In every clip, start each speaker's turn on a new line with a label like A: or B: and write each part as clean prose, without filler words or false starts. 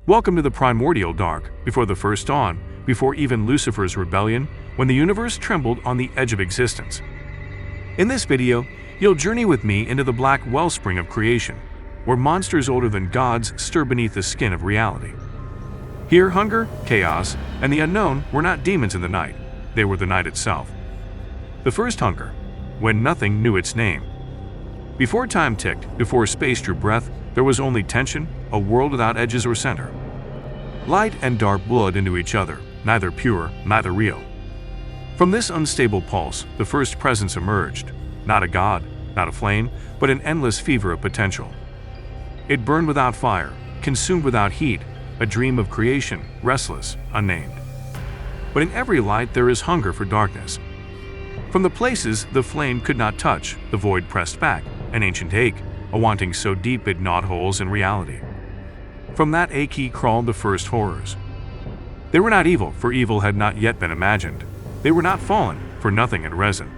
A: Welcome to the primordial dark, before the first dawn, before even Lucifer's rebellion, when the universe trembled on the edge of existence. In this video, you'll journey with me into the black wellspring of creation, where monsters older than gods stir beneath the skin of reality. Here, hunger, chaos, and the unknown were not demons in the night, they were the night itself. The first hunger, when nothing knew its name. Before time ticked, before space drew breath, there was only tension, a world without edges or center. Light and dark bled into each other, neither pure, neither real. From this unstable pulse, the first presence emerged, not a god, not a flame, but an endless fever of potential. It burned without fire, consumed without heat, a dream of creation, restless, unnamed. But in every light there is hunger for darkness. From the places the flame could not touch, the void pressed back, an ancient ache, a wanting so deep it gnawed holes in reality. From that ache crawled the first horrors. They were not evil, for evil had not yet been imagined. They were not fallen, for nothing had risen.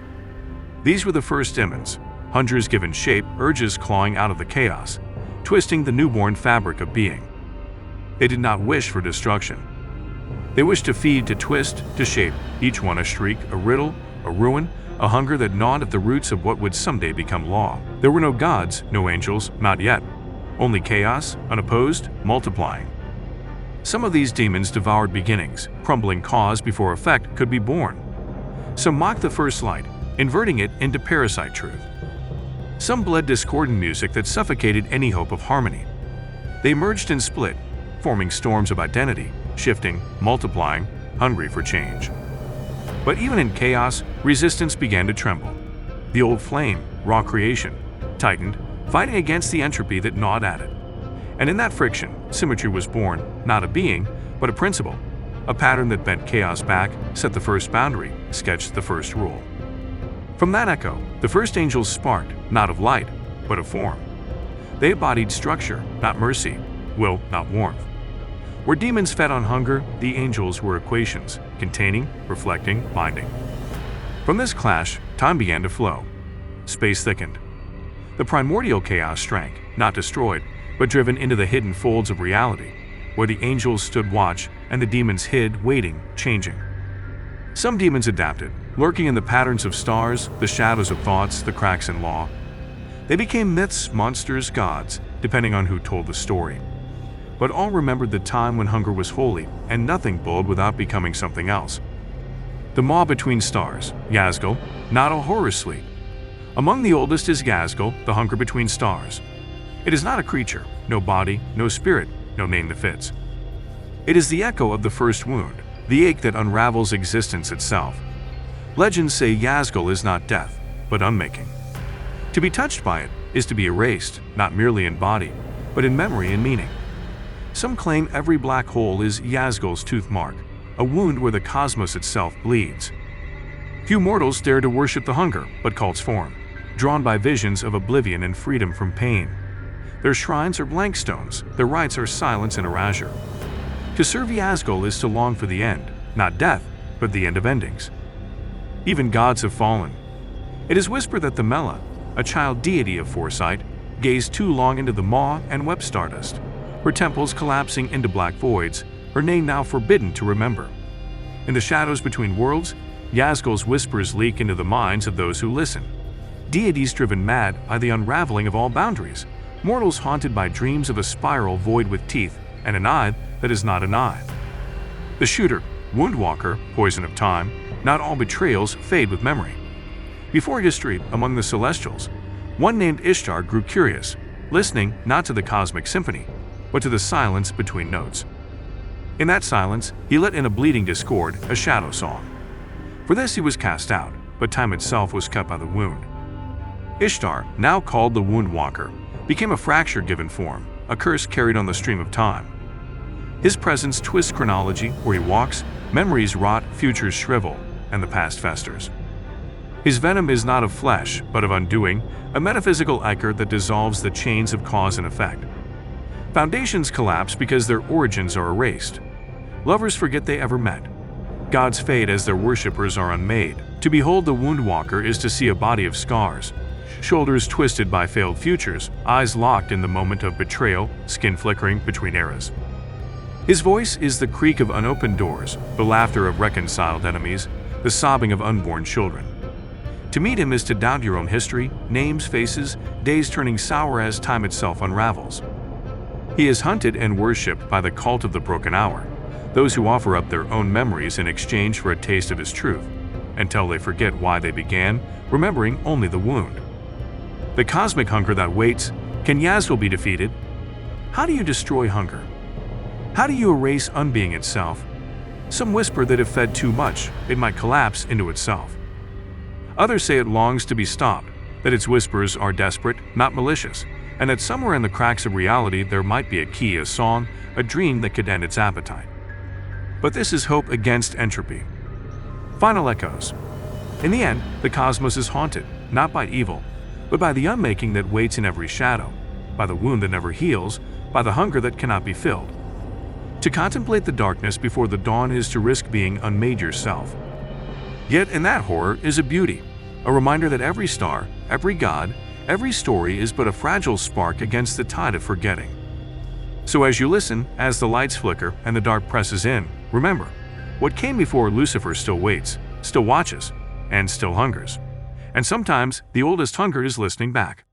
A: These were the first demons, hunters given shape, urges clawing out of the chaos, twisting the newborn fabric of being. They did not wish for destruction. They wished to feed, to twist, to shape, each one a shriek, a riddle, a ruin, a hunger that gnawed at the roots of what would someday become law. There were no gods, no angels, not yet. Only chaos, unopposed, multiplying. Some of these demons devoured beginnings, crumbling cause before effect could be born. Some mocked the first light, inverting it into parasite truth. Some bled discordant music that suffocated any hope of harmony. They merged and split, forming storms of identity, shifting, multiplying, hungry for change. But even in chaos, resistance began to tremble. The old flame, raw creation, tightened, fighting against the entropy that gnawed at it. And in that friction, symmetry was born, not a being, but a principle, a pattern that bent chaos back, set the first boundary, sketched the first rule. From that echo, the first angels sparked, not of light, but of form. They embodied structure, not mercy, will, not warmth. Where demons fed on hunger, the angels were equations, containing, reflecting, binding. From this clash, time began to flow. Space thickened. The primordial chaos shrank, not destroyed, but driven into the hidden folds of reality, where the angels stood watch and the demons hid, waiting, changing. Some demons adapted, lurking in the patterns of stars, the shadows of thoughts, the cracks in law. They became myths, monsters, gods, depending on who told the story. But all remembered the time when hunger was holy and nothing bold without becoming something else. The maw between stars, YZGAL, not a horror sleep. Among the oldest is YZGAL, the hunger between stars. It is not a creature, no body, no spirit, no name that fits. It is the echo of the first wound, the ache that unravels existence itself. Legends say YZGAL is not death, but unmaking. To be touched by it is to be erased, not merely in body, but in memory and meaning. Some claim every black hole is YZGAL's tooth mark, a wound where the cosmos itself bleeds. Few mortals dare to worship the hunger, but cults form, drawn by visions of oblivion and freedom from pain. Their shrines are blank stones, their rites are silence and erasure. To serve YZGAL is to long for the end, not death, but the end of endings. Even gods have fallen. It is whispered that the Mela, a child deity of foresight, gazed too long into the maw and wept stardust, her temples collapsing into black voids, her name now forbidden to remember. In the shadows between worlds, YZGAL's whispers leak into the minds of those who listen. Deities driven mad by the unraveling of all boundaries, mortals haunted by dreams of a spiral void with teeth and an eye that is not an eye. The shooter, woundwalker, poison of time, not all betrayals fade with memory. Before history, among the celestials, one named Ishtar grew curious, listening not to the cosmic symphony, but to the silence between notes. In that silence, he let in a bleeding discord, a shadow song. For this he was cast out, but time itself was cut by the wound. Ishtar, now called the Woundwalker, became a fracture given form, a curse carried on the stream of time. His presence twists chronology, where he walks, memories rot, futures shrivel, and the past festers. His venom is not of flesh, but of undoing, a metaphysical ichor that dissolves the chains of cause and effect. Foundations collapse because their origins are erased. Lovers forget they ever met. Gods fade as their worshippers are unmade. To behold the Woundwalker is to see a body of scars, shoulders twisted by failed futures, eyes locked in the moment of betrayal, skin flickering between eras. His voice is the creak of unopened doors, the laughter of reconciled enemies, the sobbing of unborn children. To meet him is to doubt your own history, names, faces, days turning sour as time itself unravels. He is hunted and worshipped by the cult of the broken hour, those who offer up their own memories in exchange for a taste of his truth, until they forget why they began, remembering only the wound. The cosmic hunger that waits. Can YZGAL be defeated? How do you destroy hunger? How do you erase unbeing itself? Some whisper that if fed too much, it might collapse into itself. Others say it longs to be stopped, that its whispers are desperate, not malicious, and that somewhere in the cracks of reality there might be a key, a song, a dream that could end its appetite. But this is hope against entropy. Final echoes. In the end, the cosmos is haunted, not by evil, but by the unmaking that waits in every shadow, by the wound that never heals, by the hunger that cannot be filled. To contemplate the darkness before the dawn is to risk being unmade yourself. Yet in that horror is a beauty, a reminder that every star, every god, every story is but a fragile spark against the tide of forgetting. So as you listen, as the lights flicker and the dark presses in, remember, what came before Lucifer still waits, still watches, and still hungers. And sometimes the oldest hunger is listening back.